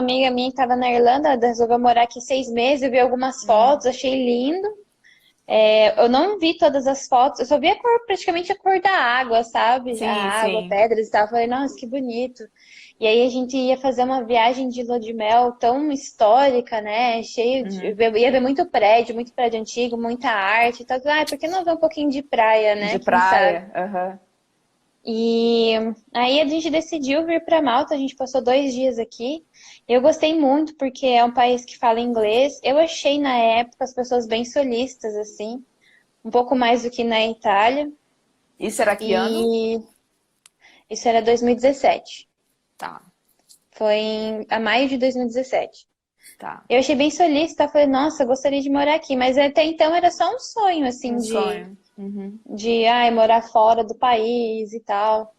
amiga minha que estava na Irlanda, ela resolveu morar aqui 6 meses, eu vi algumas fotos, achei lindo. Eu não vi todas as fotos, eu só vi a cor, praticamente a cor da água, sabe? A Sim, água, sim. pedras e tal. Eu falei, nossa, que bonito. E aí a gente ia fazer uma viagem de lua de mel tão histórica, né? Cheio de. Uhum. Ia ver muito prédio antigo, muita arte e tal. Ah, por que não ver um pouquinho de praia, né? De Quem sabe? praia. Aham. E aí a gente decidiu vir para Malta, a gente passou 2 dias aqui. Eu gostei muito porque é um país que fala inglês. Eu achei na época as pessoas bem solistas, assim, um pouco mais do que na Itália. Isso era que ano? E isso era 2017. Tá, Foi a maio de 2017. tá. Eu achei bem solícita, falei, nossa, eu gostaria de morar aqui, mas até então era só um sonho, Um assim, sonho. Uhum. morar fora do país e tal.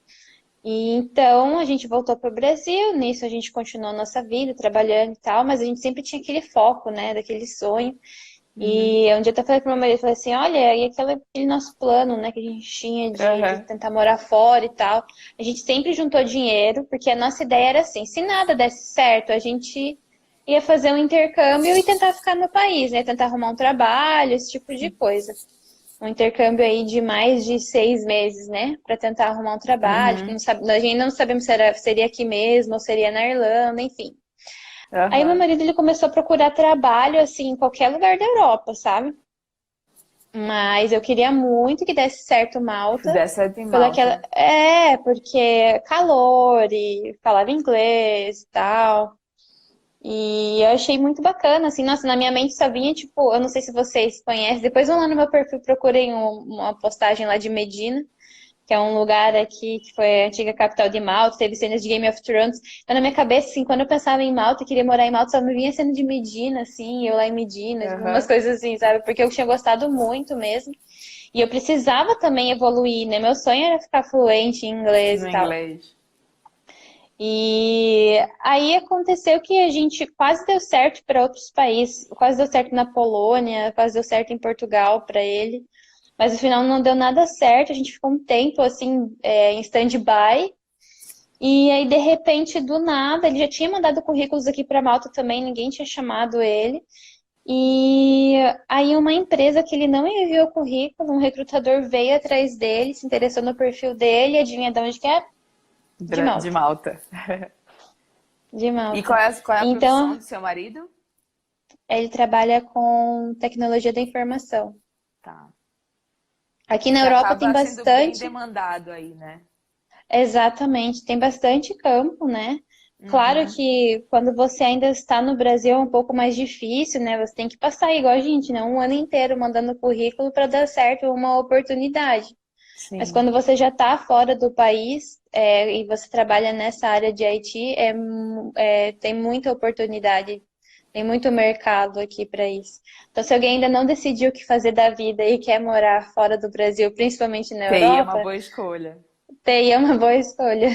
E então a gente voltou para o Brasil, nisso a gente continuou nossa vida, trabalhando e tal, mas a gente sempre tinha aquele foco, né, daquele sonho. Uhum. E um dia eu até falei pro meu marido, falei assim, olha, e aquele nosso plano, né, que a gente tinha de Aham. tentar morar fora e tal, a gente sempre juntou dinheiro, porque a nossa ideia era assim, se nada desse certo, a gente ia fazer um intercâmbio e tentar ficar no país, né, tentar arrumar um trabalho, esse tipo de coisa. Um intercâmbio aí de mais de 6 meses, né, para tentar arrumar um trabalho, que Uhum. não sabe, a gente não sabemos se seria aqui mesmo ou seria na Irlanda, enfim. Aí meu Aham. marido ele começou a procurar trabalho assim em qualquer lugar da Europa, sabe? Mas eu queria muito que desse certo Malta, Dessa certo em pela aquela, Malta. porque calor e falava inglês e tal. E eu achei muito bacana, assim, nossa, na minha mente só vinha, tipo, eu não sei se vocês conhecem, depois vão lá no meu perfil, procurem uma postagem lá de Medina, que é um lugar aqui que foi a antiga capital de Malta, teve cenas de Game of Thrones. Então, na minha cabeça, assim, quando eu pensava em Malta e queria morar em Malta, só me vinha cena de Medina, assim, eu lá em Medina, tipo, umas Aham. coisas assim, sabe? Porque eu tinha gostado muito mesmo. E eu precisava também evoluir, né? Meu sonho era ficar fluente em inglês No e tal. inglês. E aí aconteceu que a gente quase deu certo para outros países, quase deu certo na Polônia, quase deu certo em Portugal para ele. Mas no final não deu nada certo, a gente ficou um tempo assim, em stand-by. E aí, de repente, do nada, ele já tinha mandado currículos aqui para Malta também, ninguém tinha chamado ele. E aí, uma empresa que ele não enviou currículo, um recrutador veio atrás dele, se interessou no perfil dele, e adivinha de onde que é? De De Malta. Malta. De E Malta. qual é a profissão Então, do seu marido? ele trabalha com tecnologia da informação. Tá. Aqui na Que Europa tem acaba sendo bem bastante. demandado aí, né? Exatamente, tem bastante campo, né? Claro Uhum. que quando você ainda está no Brasil é um pouco mais difícil, né? Você tem que passar igual a gente, né? Um ano inteiro mandando currículo para dar certo uma oportunidade. Mas Sim. quando você já está fora do país, e você trabalha nessa área de IT, tem muita oportunidade, tem muito mercado aqui para isso. Então, se alguém ainda não decidiu o que fazer da vida e quer morar fora do Brasil, principalmente na TI é uma Europa, boa escolha. TI é uma boa escolha.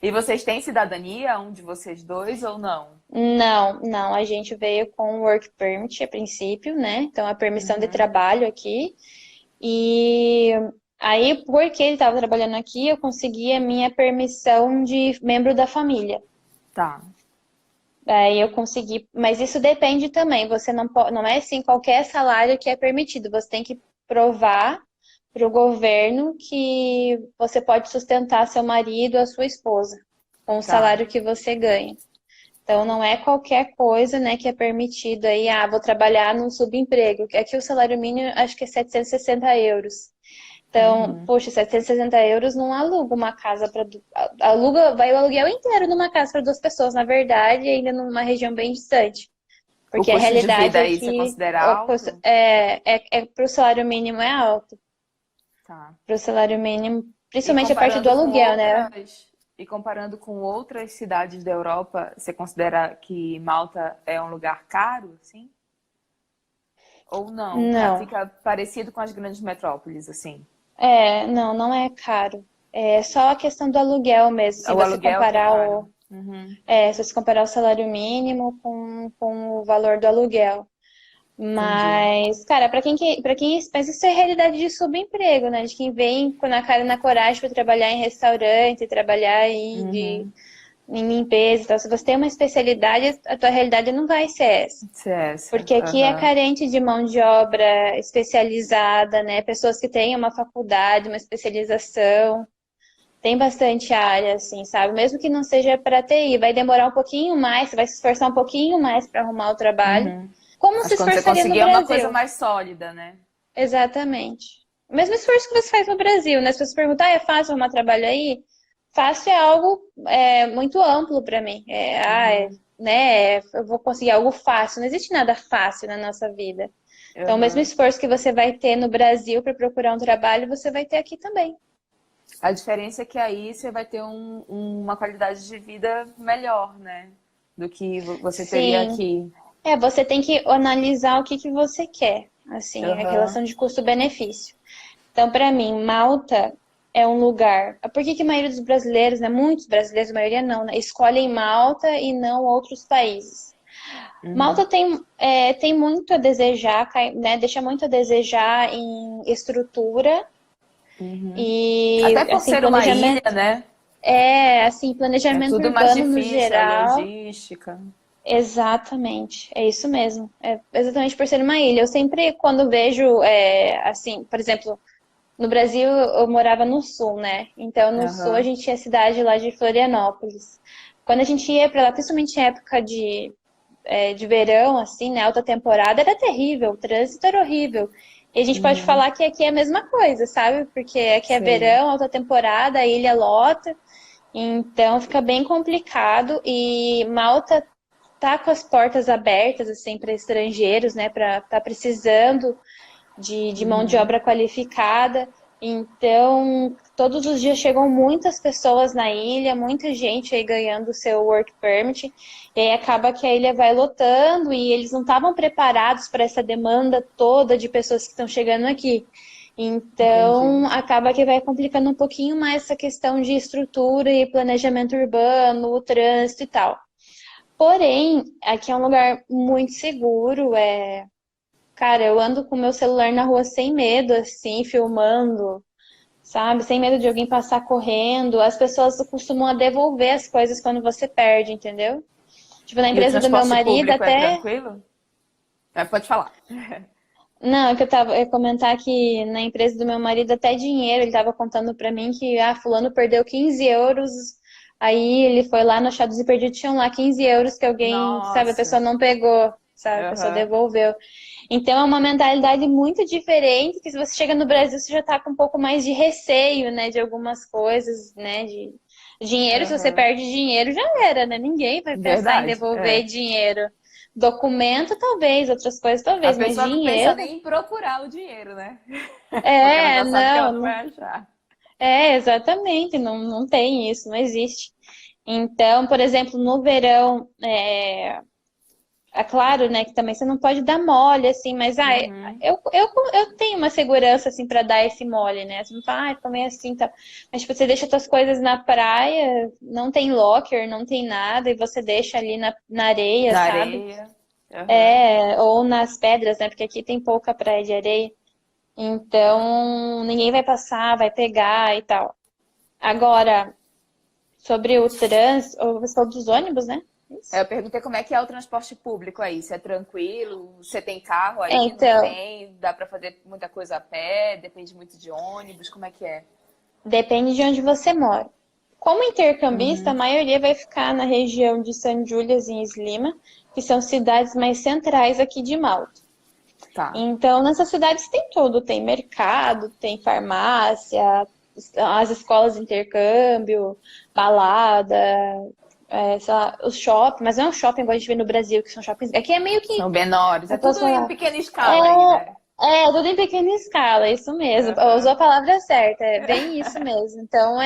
E vocês têm cidadania, um de vocês dois, ou não? Não, não, a gente veio com o work permit a princípio, né? Então, a permissão de Uhum. trabalho aqui. E aí, porque ele estava trabalhando aqui, eu consegui a minha permissão de membro da família. Tá. Aí eu consegui, mas isso depende também. Você não pode, não é assim qualquer salário que é permitido. Você tem que provar para o governo que você pode sustentar seu marido ou a sua esposa com o Tá. salário que você ganha. Então, não é qualquer coisa, né, que é permitido aí, vou trabalhar num subemprego. Aqui o salário mínimo, acho que é 760 euros. Então, Uhum. poxa, 760 euros não aluga uma casa para... Aluga, vai o aluguel inteiro numa casa para duas pessoas, na verdade, ainda numa região bem distante. O Porque a custo de realidade vida é aí você que considera alto? para o salário mínimo é alto. Tá. Para o salário mínimo, E principalmente a parte do comparando com aluguel, né? outras cidades da Europa, você considera que Malta é um lugar caro, assim? Ou não? Não. Fica parecido com as grandes metrópoles, assim? Não, não é caro. É só a questão do aluguel mesmo. Se O você aluguel que é comparar caro. Uhum. se você comparar o salário mínimo com o valor do aluguel. Entendi. Mas, cara, para quem, mas isso é realidade de subemprego, né? De quem vem com na cara e na coragem para trabalhar em restaurante, trabalhar aí Uhum. em limpeza e tal. Se você tem uma especialidade, a tua realidade não vai ser essa. CS. Porque aqui é carente de mão de obra especializada, né? Pessoas que têm uma faculdade, uma especialização. Tem bastante área, assim, sabe? Mesmo que não seja para TI, vai demorar um pouquinho mais, você vai se esforçar um pouquinho mais para arrumar o trabalho. Como Mas se quando você esforçaria no conseguir é uma coisa Brasil. mais sólida, né? Exatamente. O mesmo esforço que você faz no Brasil, né? Se você perguntar, é fácil arrumar trabalho aí? Fácil é algo muito amplo para mim. Né? Eu vou conseguir algo fácil. Não existe nada fácil na nossa vida. Então, o mesmo esforço que você vai ter no Brasil para procurar um trabalho, você vai ter aqui também. A diferença é que aí você vai ter uma qualidade de vida melhor, né? Do que você teria Sim. aqui. Você tem que analisar o que que você quer, assim, a relação de custo-benefício. Então, para mim, Malta é um lugar. Por que que a maioria dos brasileiros, né, muitos brasileiros, a maioria não, né, escolhem Malta e não outros países? Malta tem muito a desejar, né, deixa muito a desejar em estrutura Até e, por assim, ser uma ilha, planejamento. né? Assim, É planejamento tudo mais urbano no difícil, a geral. logística. Exatamente, é isso mesmo. É exatamente por ser uma ilha. Eu sempre, quando vejo, assim, por exemplo, no Brasil eu morava no sul, né? Então no sul a gente tinha a cidade lá de Florianópolis. Quando a gente ia pra lá, principalmente em época de verão, assim, né? Alta temporada, era terrível, o trânsito era horrível. E a gente pode falar que aqui é a mesma coisa, sabe? Porque aqui é Sei. verão, alta temporada, a ilha lota. Então fica bem complicado. E Malta tá com as portas abertas assim para estrangeiros, né, para tá precisando de mão de obra qualificada. Então, todos os dias chegam muitas pessoas na ilha, muita gente aí ganhando o seu work permit, e aí acaba que a ilha vai lotando e eles não estavam preparados para essa demanda toda de pessoas que estão chegando aqui. Então, Entendi. acaba que vai complicando um pouquinho mais essa questão de estrutura e planejamento urbano, o trânsito e tal. Porém, aqui é um lugar muito seguro. Cara, eu ando com meu celular na rua sem medo, assim, filmando, sabe? Sem medo de alguém passar correndo. As pessoas costumam devolver as coisas quando você perde, entendeu? Tipo, na E o empresa do meu transporte marido público é até. tranquilo? Pode falar. Não, é que eu ia comentar que na empresa do meu marido até dinheiro, ele tava contando pra mim que, fulano perdeu 15 euros, aí ele foi lá no Achados e Perdidos, tinham lá 15 euros que alguém, sabe, a pessoa Nossa. não pegou, sabe, a pessoa Aham. devolveu. Então é uma mentalidade muito diferente, que se você chega no Brasil, você já tá com um pouco mais de receio, né, de algumas coisas, né, de dinheiro, se você Aham. perde dinheiro, já era, né, ninguém vai pensar em Verdade. devolver É. dinheiro. Documento, talvez, outras coisas, A talvez, mas pessoa não pensa dinheiro. nem em procurar o dinheiro, né? Porque ela já sabe que ela não Não. vai achar. Exatamente, não, não tem isso, não existe. Então, por exemplo, no verão, claro, né, que também você não pode dar mole, assim, mas eu tenho uma segurança, assim, para dar esse mole, né? Você não fala, também assim, tá. Mas, tipo, você deixa suas coisas na praia, não tem locker, não tem nada, e você deixa ali na areia, Na sabe? areia. Aham. Ou nas pedras, né? Porque aqui tem pouca praia de areia. Então, ninguém vai passar, vai pegar e tal. Agora, sobre o trânsito, ou você falou dos ônibus, né? Isso. Eu perguntei como é que é o transporte público aí. Se é tranquilo? Você tem carro aí? Não Então, tem? Dá pra fazer muita coisa a pé? Depende muito de ônibus? Como é que é? depende de onde você mora. Como intercambista, a maioria vai ficar na região de San Julias e Slima, que são cidades mais centrais aqui de Malta. Tá. Então, nessas cidades tem tudo, tem mercado, tem farmácia, as escolas de intercâmbio, balada, sei lá, os shopping, mas não é um shopping igual a gente vê no Brasil, que são shoppings. Aqui é meio que, São menores. É eu posso tudo em falar, pequena escala aí, né? tudo em pequena escala, isso mesmo. Usou a Aham. palavra certa, é bem isso mesmo. Então,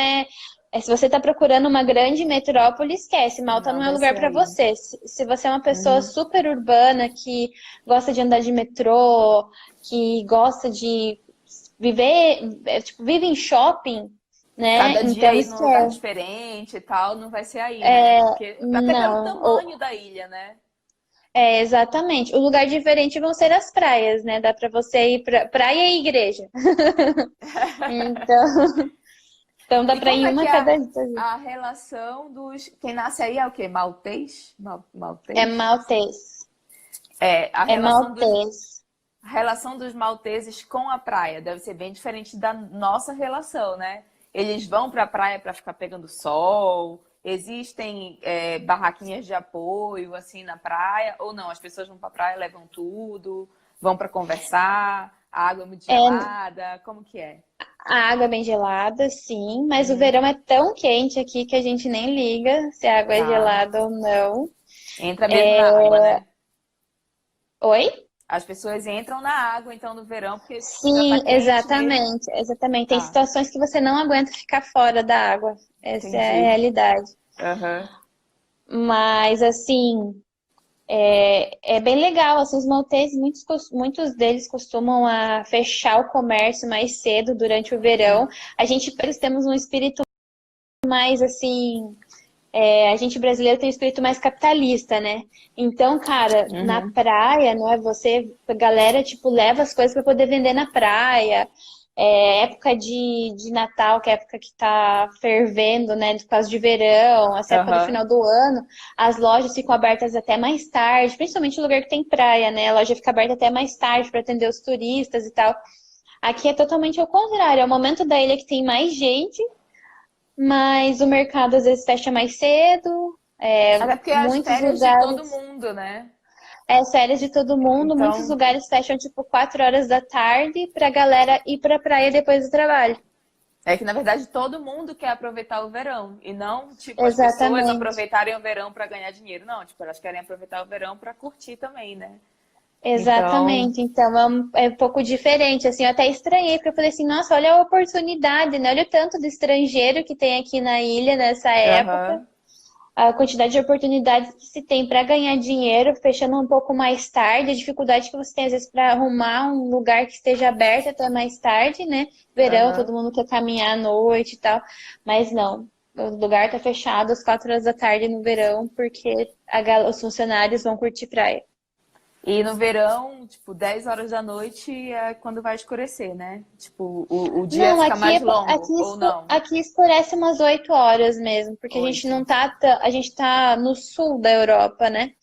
se você está procurando uma grande metrópole, esquece, Malta Não não é vai lugar ser para aí. você. Se você é uma pessoa super urbana, que gosta de andar de metrô, que gosta de viver, tipo, vive em shopping, né? Cada dia Então, ir num lugar esquece. diferente e tal, não vai ser aí, né? Porque até pelo Não, tamanho da ilha, né? exatamente. O lugar diferente vão ser as praias, né? Dá para você ir pra praia e igreja. Então, Então dá E pra como ir é uma que a é cada dia. a relação dos. Quem nasce aí é o quê? Maltês? É Maltês? maltês. É, É maltês. a relação dos malteses com a praia deve ser bem diferente da nossa relação, né? Eles vão para a praia para ficar pegando sol. Existem barraquinhas de apoio assim na praia ou não? As pessoas vão para a praia, levam tudo, vão para conversar. A água é muito É, gelada. Como que é? a água é bem gelada, sim, mas o Uhum, verão é tão quente aqui que a gente nem liga se a água é tá. gelada ou não. Entra mesmo na água, né? Oi? As pessoas entram na água então no verão porque tipo já tá Sim, quente mesmo. exatamente, exatamente. Tem Tá, situações que você não aguenta ficar fora da água. Essa é a entendi. realidade. Aham. Mas assim, é bem legal. Assim, os malteses, muitos deles costumam fechar o comércio mais cedo durante o verão. Eles temos um espírito mais assim. A gente brasileiro tem um espírito mais capitalista, né? Então, cara, na Uhum. praia, não é a galera, tipo, leva as coisas para poder vender na praia. Época de Natal, que é a época que tá fervendo, né? Por causa de verão, essa época do Aham. final do ano, as lojas ficam abertas até mais tarde, principalmente no lugar que tem praia, né? A loja fica aberta até mais tarde para atender os turistas e tal. Aqui é totalmente ao contrário, é o momento da ilha que tem mais gente, mas o mercado às vezes fecha mais cedo. Até porque é as Muitos férias de todo lugares, mundo, né? férias de todo mundo, muitos Então, lugares fecham tipo 4 horas da tarde pra galera ir pra praia depois do trabalho. é que na verdade todo mundo quer aproveitar o verão e não tipo as pessoas Exatamente. aproveitarem o verão para ganhar dinheiro, não, tipo elas querem aproveitar o verão para curtir também, né? Então, Exatamente, então é um pouco diferente, assim, eu até estranhei, porque eu falei assim, nossa, olha a oportunidade, né? Olha o tanto de estrangeiro que tem aqui na ilha nessa época, aham, a quantidade de oportunidades que se tem para ganhar dinheiro, fechando um pouco mais tarde, a dificuldade que você tem às vezes para arrumar um lugar que esteja aberto até mais tarde, né? Verão, todo aham. mundo quer caminhar à noite e tal, mas não. O lugar tá fechado às 4 horas da tarde no verão, porque os funcionários vão curtir praia. E no verão, tipo, 10 horas da noite é quando vai escurecer, né? Tipo, o dia Não, fica mais longo, ou não? aqui escurece umas 8 horas mesmo, porque a gente 8. não tá, a gente tá no sul da Europa, né?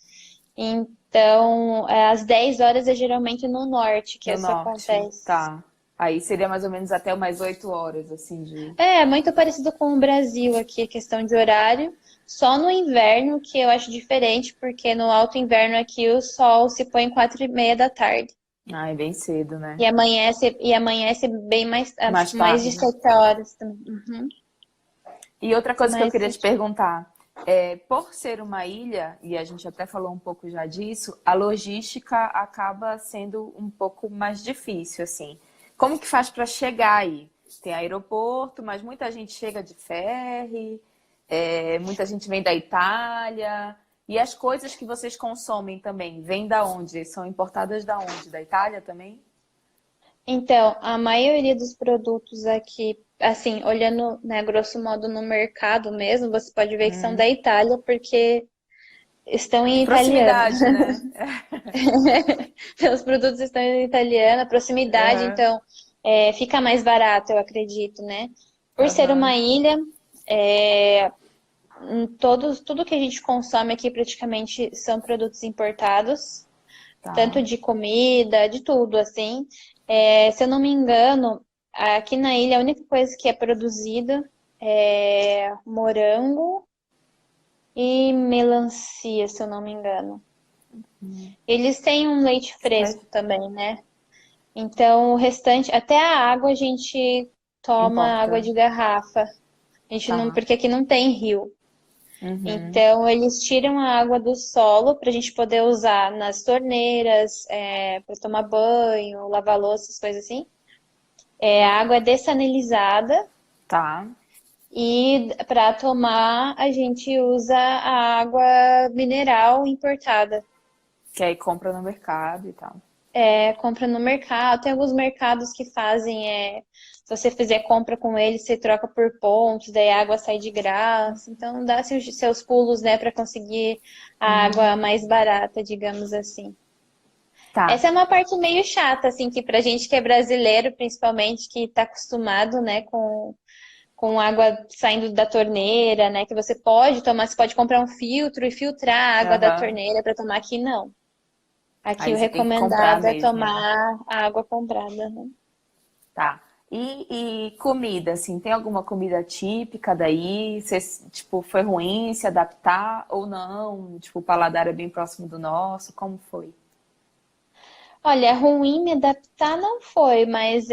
Então, às 10 horas é geralmente no norte que No isso norte, acontece. tá. Aí seria mais ou menos até umas 8 horas, assim, de. É, muito parecido com o Brasil aqui, a questão de horário. Só no inverno que eu acho diferente, porque no alto inverno aqui o sol se põe 4:30 da tarde. Ah, é bem cedo, né? E amanhece bem mais, Mais tipo, mais de tarde. 7 horas também. Uhum. E outra coisa que eu Mais queria te 7. perguntar, por ser uma ilha, e a gente até falou um pouco já disso, a logística acaba sendo um pouco mais difícil, assim. Como que faz para chegar aí? Tem aeroporto, mas muita gente chega de ferry, muita gente vem da Itália. E as coisas que vocês consomem também, vêm da onde? São importadas da onde? Da Itália também? Então, a maioria dos produtos aqui, assim, olhando, né, grosso modo no mercado mesmo, você pode ver que são da Itália, porque estão em italiano. Proximidade, né? Os produtos estão em italiano, a proximidade, Aham, então fica mais barato, eu acredito, né? Por ser uma aham, ilha, tudo que a gente consome aqui praticamente são produtos importados, tanto tá. de comida, de tudo, assim. Se eu não me engano, aqui na ilha a única coisa que é produzida é morango e melancia, se eu não me engano. Eles têm um leite fresco também, né? Então, o restante, até a água a gente toma água Importa. de garrafa. A gente não, Tá. porque aqui não tem rio. Uhum. Então, eles tiram a água do solo para a gente poder usar nas torneiras, para tomar banho, lavar louça, essas coisas assim. A água é dessanelizada Tá. e para tomar a gente usa a água mineral importada. Que aí compra no mercado e tal. Compra no mercado. Tem alguns mercados que fazem, se você fizer compra com eles, você troca por pontos, daí a água sai de graça. Então dá seus pulos, né, para conseguir a água mais barata, digamos assim. Tá. Essa é uma parte meio chata, assim, que pra gente que é brasileiro, principalmente, que tá acostumado, né, com água saindo da torneira, né? Que você pode tomar, você pode comprar um filtro e filtrar a água da Aham. torneira para tomar. Aqui não. Aqui Aí o você tem que comprar recomendado é mesmo, né? tomar a água comprada, né? Tá. E comida, assim, tem alguma comida típica daí? Você, tipo, foi ruim se adaptar ou não? Tipo, o paladar é bem próximo do nosso? Como foi? Olha, ruim me adaptar não foi, mas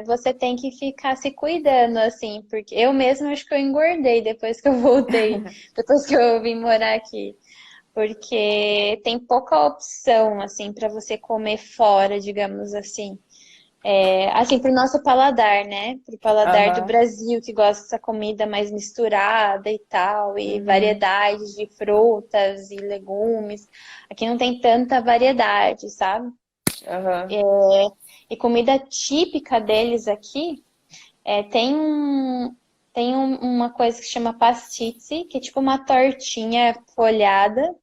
você tem que ficar se cuidando, assim, porque eu mesma acho que eu engordei depois que eu voltei, depois que eu vim morar aqui, porque tem pouca opção, assim, para você comer fora, digamos assim. Assim, pro nosso paladar, né? Pro paladar do Aham. Brasil, que gosta dessa comida mais misturada e tal, e Uhum. variedades de frutas e legumes. Aqui não tem tanta variedade, sabe? Aham. E comida típica deles aqui, tem uma coisa que chama pastitzi, que é tipo uma tortinha folhada.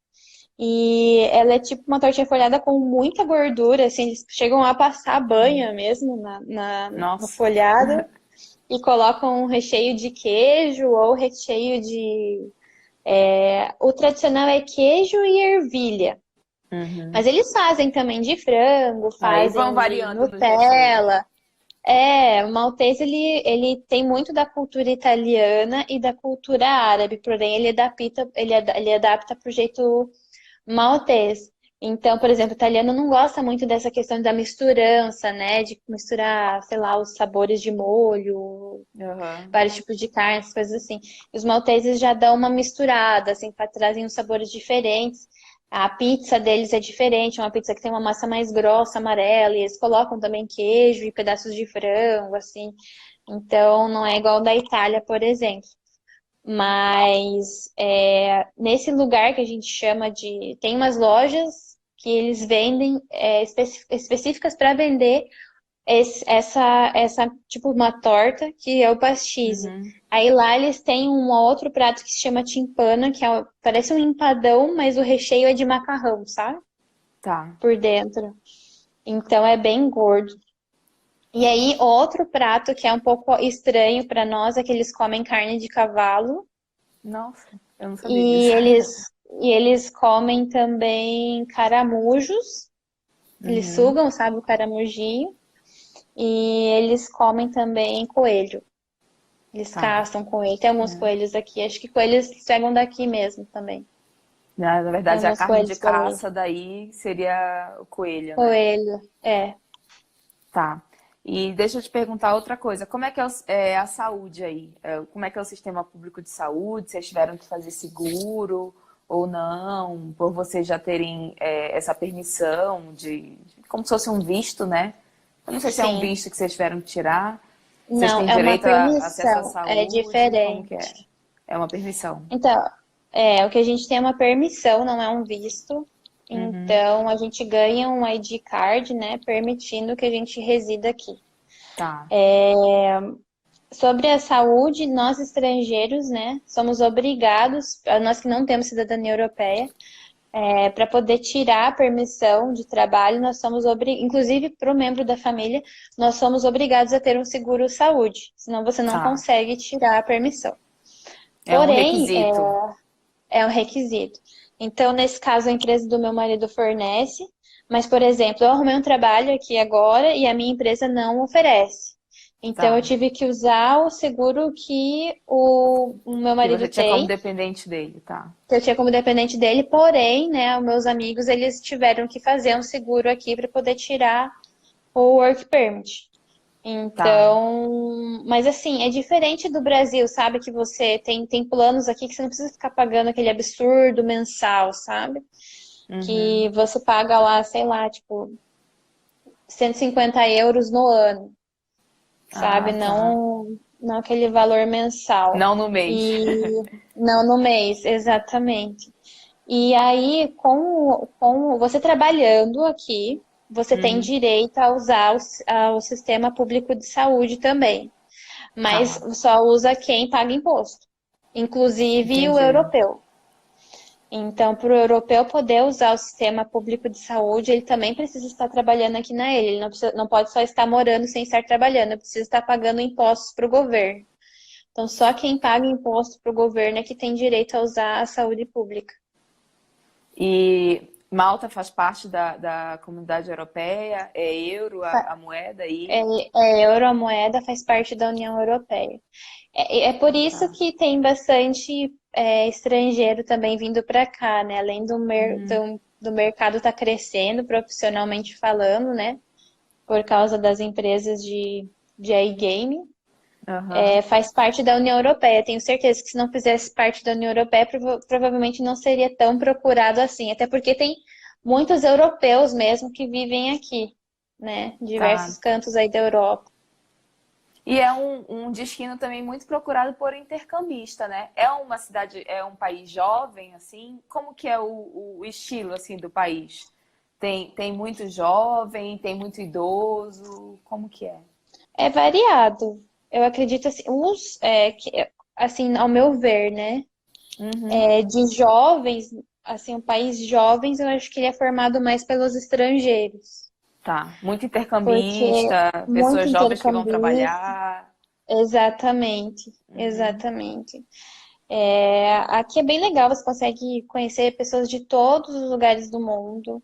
E ela é tipo uma tortinha folhada com muita gordura, assim, eles chegam a passar banha mesmo no Nossa. folhado e colocam um recheio de queijo ou recheio de. O tradicional é queijo e ervilha. Uhum. Mas eles fazem também de frango, Aí vão fazem de variando nos recheios. Nutella. O maltês ele tem muito da cultura italiana e da cultura árabe, porém ele adapta pro jeito maltês. Então, por exemplo, o italiano não gosta muito dessa questão da misturança, né? De misturar, sei lá, os sabores de molho, Aham. vários tipos de carne, essas coisas assim. E os malteses já dão uma misturada, assim, trazem uns sabores diferentes. A pizza deles é diferente, é uma pizza que tem uma massa mais grossa, amarela, e eles colocam também queijo e pedaços de frango, assim. Então, não é igual da Itália, por exemplo. Mas nesse lugar que a gente chama de. Tem umas lojas que eles vendem específicas para vender tipo uma torta, que é o pastismo. Uhum. Aí lá eles têm um outro prato que se chama timpana, parece um empadão, mas o recheio é de macarrão, sabe? Tá. Por dentro. Então é bem gordo. E aí, outro prato que é um pouco estranho para nós é que eles comem carne de cavalo. Nossa, eu não sabia E disso. eles comem também caramujos. Eles Uhum. sugam, sabe, o caramujinho. E eles comem também coelho. Eles Tá. caçam coelho. Tem alguns É. coelhos aqui. Acho que coelhos pegam daqui mesmo também. Na Tem verdade, a alguns carne de coelhos por aí. caça daí seria o coelho, né? Coelho, é. Tá. E deixa eu te perguntar outra coisa. Como é que é a saúde aí? Como é que é o sistema público de saúde? Vocês tiveram que fazer seguro ou não? Por vocês já terem essa permissão como se fosse um visto, né? Eu não sei se é um Sim. visto que vocês tiveram que tirar. Vocês Não, têm é uma direito a acesso à permissão. É saúde? Como que é? diferente. É uma permissão. Então, o que a gente tem é uma permissão, não é um visto. Uhum. Então, a gente ganha um ID card, né, permitindo que a gente resida aqui. Tá. Sobre a saúde, nós estrangeiros, né, somos obrigados, nós que não temos cidadania europeia, para poder tirar a permissão de trabalho, nós somos inclusive para o membro da família, nós somos obrigados a ter um seguro saúde, senão você não Tá. consegue tirar a permissão. É um Porém, requisito. é um requisito. Então, nesse caso, a empresa do meu marido fornece, mas, por exemplo, eu arrumei um trabalho aqui agora e a minha empresa não oferece. Então, eu Tá. tive que usar o seguro que o meu Que marido você tinha como tem, dependente dele, tá? que eu tinha como dependente dele, porém, né, os meus amigos, eles tiveram que fazer um seguro aqui para poder tirar o work permit. Tá. Então, mas assim, é diferente do Brasil, sabe? Que você tem planos aqui que você não precisa ficar pagando aquele absurdo mensal, sabe? Uhum. Que você paga lá, sei lá, tipo, 150 euros no ano, sabe? Ah, tá. Não aquele valor mensal. Não no mês. E não no mês, exatamente. E aí, com você trabalhando aqui, você tem Uhum. direito a usar o sistema público de saúde também. Mas Tá. só usa quem paga imposto, inclusive o Entendi. europeu. Então, para o europeu poder usar o sistema público de saúde, ele também precisa estar trabalhando aqui na ilha. Ele não pode só estar morando sem estar trabalhando, ele precisa estar pagando impostos para o governo. Então, só quem paga imposto para o governo é que tem direito a usar a saúde pública. E Malta faz parte da comunidade europeia? É euro a moeda É, aí? é euro, a moeda faz parte da União Europeia. É por Ah, isso tá. que tem bastante estrangeiro também vindo para cá, né? Além do mercado estar crescendo profissionalmente falando, né? Por causa das empresas de iGame, Aham. faz parte da União Europeia. Tenho certeza que se não fizesse parte da União Europeia, provavelmente não seria tão procurado assim. Até porque tem muitos europeus mesmo que vivem aqui, né? Tá. Diversos cantos aí da Europa. E é um destino também muito procurado por intercambista, né? É uma cidade, é um país jovem, assim? Como que é o estilo, assim, do país? Tem muito jovem, tem muito idoso? Como que é? É variado. Eu acredito assim, assim, ao meu ver, né? Uhum. De jovens, assim, um país de jovens, eu acho que ele é formado mais pelos estrangeiros. Tá. Muito Porque intercambista, muito pessoas jovens que vão intercambista. trabalhar. Exatamente, Uhum. exatamente. Aqui é bem legal, você consegue conhecer pessoas de todos os lugares do mundo.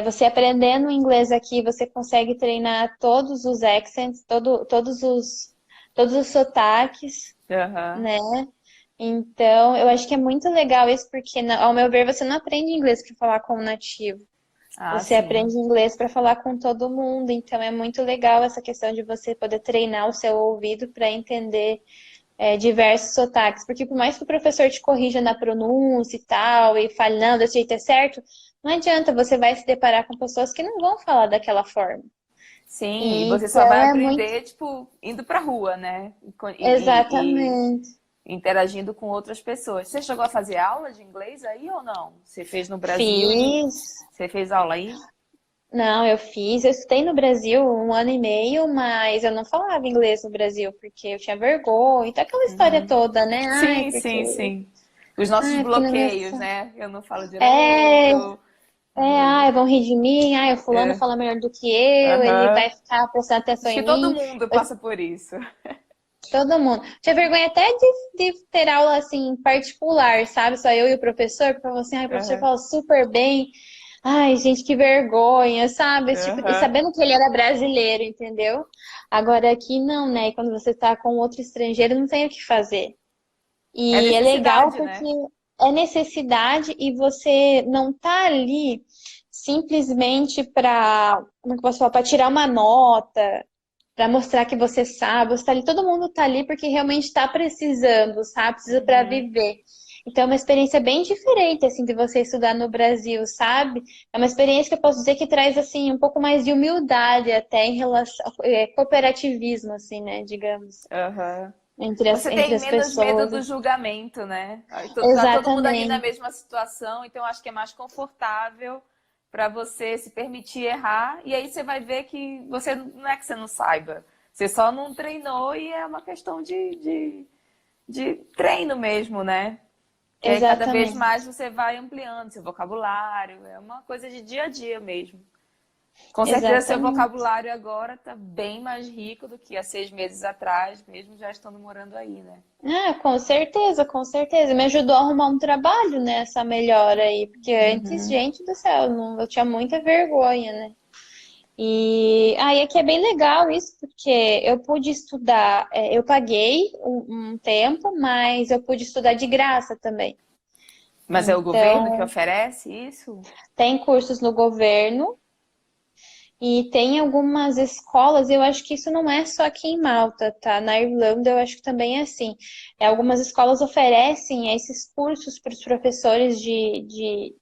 Você aprendendo inglês aqui, você consegue treinar todos os accents, todos os sotaques, Aham. né? Então, eu acho que é muito legal isso, porque, ao meu ver, você não aprende inglês para falar com um nativo. Ah, Você sim. aprende inglês para falar com todo mundo. Então, é muito legal essa questão de você poder treinar o seu ouvido para entender diversos sotaques. Porque, por mais que o professor te corrija na pronúncia e tal, e fale, não, desse jeito é certo, não adianta, você vai se deparar com pessoas que não vão falar daquela forma. Sim, e E, você só então, vai é muito. aprender, tipo, indo pra rua, né? E Exatamente. interagindo com outras pessoas. Você chegou a fazer aula de inglês aí ou não? Você fez no Brasil e Fiz. você fez aula aí? Não, eu fiz. Eu estudei no Brasil um ano e meio, mas eu não falava inglês no Brasil, porque eu tinha vergonha. Então, aquela história Uhum. toda, né? Sim, sim, sim. Os nossos Porque na minha. bloqueios, né? Eu não falo É, direito. vão rir de mim, o fulano É, fala melhor do que eu, ele aham. vai ficar prestando atenção Acho em que todo mim. mundo Eu- passa por isso. Todo mundo. Tinha vergonha até de ter aula assim, particular, sabe? Só eu e o professor, porque falava assim, o professor Aham, fala super bem. Ai, gente, que vergonha, sabe? E aham. sabendo que ele era brasileiro, entendeu? Agora aqui não, né? E quando você tá com outro estrangeiro, não tem o que fazer. É E é legal necessidade, porque né? é necessidade e você não tá ali simplesmente para, como é que eu posso falar, para tirar uma nota, para mostrar que você sabe. Você tá ali, todo mundo tá ali porque realmente está precisando, sabe? Precisa para Uhum. viver. Então é uma experiência bem diferente assim de você estudar no Brasil, sabe? É uma experiência que eu posso dizer que traz assim um pouco mais de humildade até em relação cooperativismo assim, né, digamos, Aham. entre as Você entre tem as menos medo pessoas. do julgamento, né? Aí tá todo mundo ali na Exatamente. mesma situação, então acho que é mais confortável para você se permitir errar. E aí você vai ver que você não é que você não saiba, você só não treinou e é uma questão de treino mesmo, né? Que aí cada vez Exatamente. mais você vai ampliando seu vocabulário, é uma coisa de dia a dia mesmo. Com certeza seu Exatamente. vocabulário agora está bem mais rico do que há 6 meses atrás, mesmo já estando morando aí, né? Ah, com certeza, com certeza. Me ajudou a arrumar um trabalho nessa melhora aí, porque antes, Uhum. gente do céu, eu tinha muita vergonha, né? E aí aqui é bem legal isso, porque eu pude estudar, eu paguei um tempo, mas eu pude estudar de graça também. Mas é o governo que Então, oferece isso? tem cursos no governo. E tem algumas escolas, eu acho que isso não é só aqui em Malta, tá? Na Irlanda eu acho que também é assim. Algumas escolas oferecem esses cursos para os professores de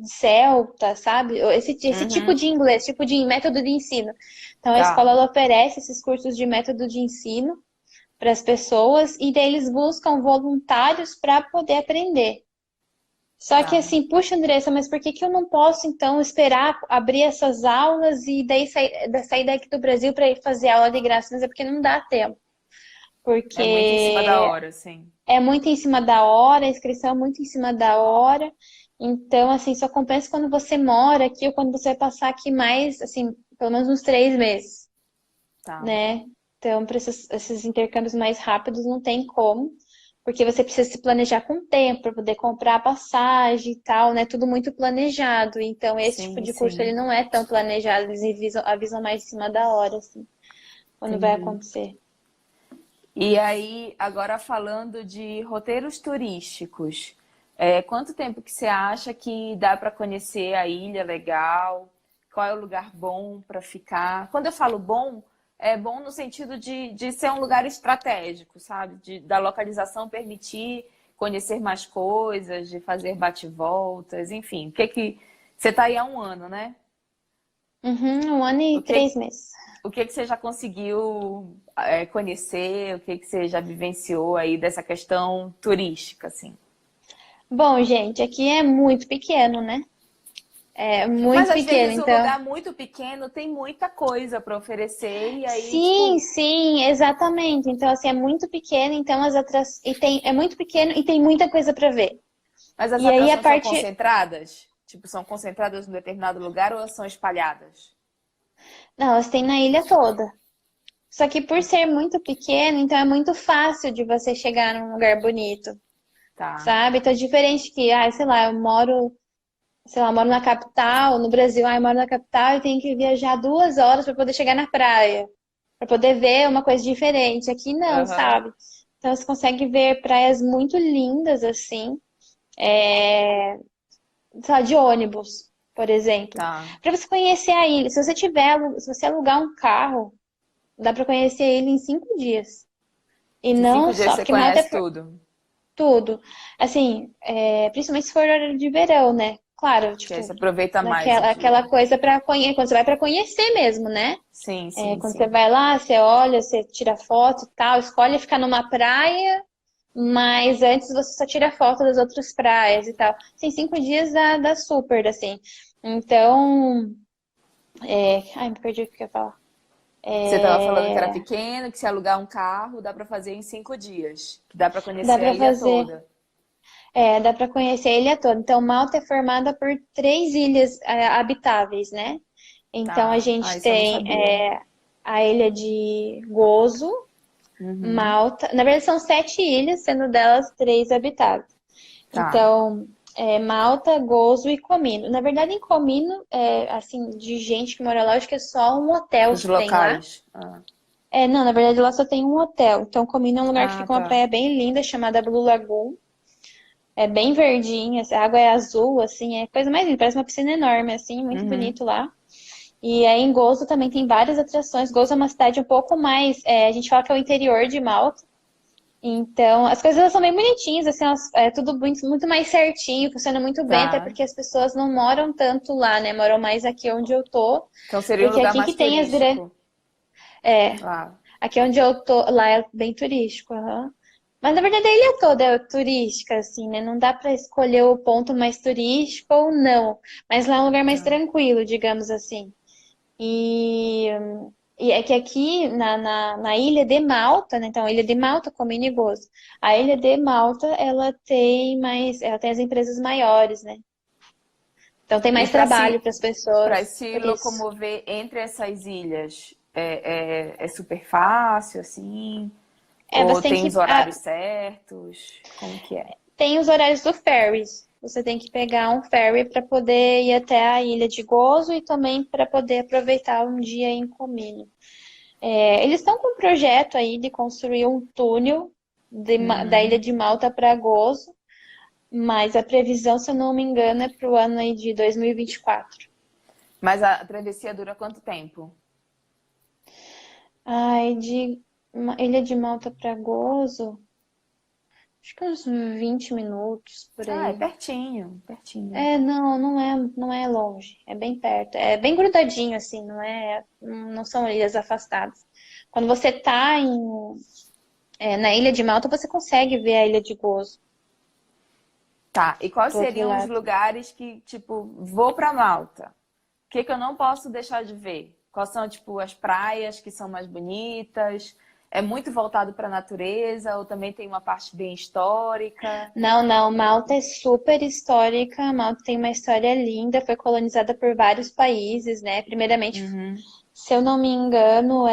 Celta, sabe? Esse tipo Uhum. de inglês, tipo de método de ensino. Então a escola Tá. ela oferece esses cursos de método de ensino para as pessoas e daí eles buscam voluntários para poder aprender. Só que Tá. assim, puxa, Andressa, mas por que que eu não posso então esperar abrir essas aulas e daí sair daqui do Brasil para ir fazer aula de graça? Mas é porque não dá tempo. É muito em cima da Porque hora, sim. é muito em cima da hora, a inscrição é muito em cima da hora. Então, assim, só compensa quando você mora aqui ou quando você vai passar aqui mais, assim, pelo menos uns 3 meses, Tá. né? Então, para esses intercâmbios mais rápidos, não tem como, porque você precisa se planejar com tempo para poder comprar a passagem e tal, né? Tudo muito planejado. Então, esse tipo Sim, de curso ele sim. não é tão planejado, eles avisam mais em cima da hora, assim, quando vai Entendi. acontecer. E aí, agora falando de roteiros turísticos, quanto tempo que você acha que dá para conhecer a ilha legal? Qual é o lugar bom para ficar? Quando eu falo bom, é bom no sentido de ser um lugar estratégico, sabe? Da localização permitir conhecer mais coisas, de fazer bate-voltas, enfim. O que que você está aí há um ano, né? Uhum, 1 ano O e que 3 meses. O que que você já conseguiu conhecer? O que que você já vivenciou aí dessa questão turística, assim? Bom, gente, aqui é muito pequeno, né? É Mas muito às pequeno, vezes o então. lugar muito pequeno tem muita coisa para oferecer e aí, Sim, tipo, sim, exatamente. Então, assim, é muito pequeno, então é muito pequeno e tem muita coisa para ver. mas as E aí a atrações são parte. concentradas? Tipo, são concentradas num determinado lugar ou elas são espalhadas? Não, elas têm na ilha toda. Só que por ser muito pequeno, então é muito fácil de você chegar num lugar bonito, Tá. sabe? Então é diferente que, sei lá, sei lá, eu moro na capital, no Brasil, eu moro na capital e tenho que viajar 2 horas para poder chegar na praia, para poder ver uma coisa diferente. Aqui não, Aham. sabe? Então você consegue ver praias muito lindas assim, sei lá, de ônibus, por exemplo. Tá. Para você conhecer a ilha, se você alugar um carro, dá para conhecer a ilha em 5 dias. E Em não 5 dias só, você porque Malta conhece é tudo. tudo. Assim, principalmente se for horário de verão, né? Claro, Que aí você tipo, aproveita mais o naquela dia. aquela coisa para conhecer, quando você vai para conhecer mesmo, né? Sim, sim, Quando você sim. vai lá, você olha, você tira foto e tal, escolhe ficar numa praia, mas antes você só tira foto das outras praias e tal. Assim, 5 dias dá super, assim. Então, ai, me perdi o que eu ia falar. Você estava falando que era É, pequeno, que se alugar um carro dá para fazer em 5 dias, que dá para dá conhecer a para ilha fazer, toda. dá para conhecer a ilha toda. Então, Malta é formada por 3 ilhas habitáveis, né? Então, a Tá. Ah, gente isso eu não tem sabia. a ilha de Gozo, Uhum. Malta. Na verdade, são 7 ilhas, sendo delas 3 habitadas. Tá. Então, Malta, Gozo e Comino. Na verdade, em Comino, assim, de gente que mora lá, acho que é só um hotel Os que tem lá. locais. Ah, Não, na verdade, lá só tem um hotel. Então, Comino é um lugar que ah, fica uma tá. praia bem linda, chamada Blue Lagoon. É bem verdinha, a água é azul, assim, é coisa mais linda, parece uma piscina enorme, assim, muito Uhum. bonito lá. E aí em Gozo também tem várias atrações. Gozo é uma cidade um pouco mais, a gente fala que é o interior de Malta. Então, as coisas elas são bem bonitinhas, assim, é tudo muito, muito mais certinho, funciona muito bem, até Tá. porque as pessoas não moram tanto lá, né? Moram mais aqui onde eu tô, Então seria um porque lugar aqui mais que tem as grandes. turístico É, lá. aqui onde eu tô, lá é bem turístico, aham. Mas na verdade a ilha toda é turística, assim, né? Não dá pra escolher o ponto mais turístico ou não. Mas lá é um lugar mais Tá. tranquilo, digamos assim. E, e é que aqui na ilha de Malta, né? Então, a ilha de Malta com Gozo. A ilha de Malta, ela tem as empresas maiores, né? Então tem E mais trabalho para as para pessoas, se por isso. locomover entre essas ilhas, é super fácil, assim? Ou Você tem tem os que. horários certos? Como que é? Tem os horários do ferries. Você tem que pegar um ferry para poder ir até a ilha de Gozo e também para poder aproveitar um dia em Comino. Eles estão com um projeto aí de construir um túnel da ilha Uhum. de Malta para Gozo, mas a previsão, se eu não me engano, é para o ano aí de 2024. Mas a travessia dura quanto tempo? Ai, Ilha de Malta para Gozo, acho que uns 20 minutos por Ah, é aí. pertinho, pertinho. Não, não é longe, é bem perto, é bem grudadinho assim, não são ilhas afastadas. Quando você tá na Ilha de Malta, você consegue ver a Ilha de Gozo Tá, e quais do outro seriam os lado. lugares que, tipo, vou pra Malta? O que que eu não posso deixar de ver? Quais são, tipo, as praias que são mais bonitas? É muito voltado para a natureza ou também tem uma parte bem histórica? Não, não, Malta é super histórica, Malta tem uma história linda, foi colonizada por vários países, né? Primeiramente, Uhum. se eu não me engano,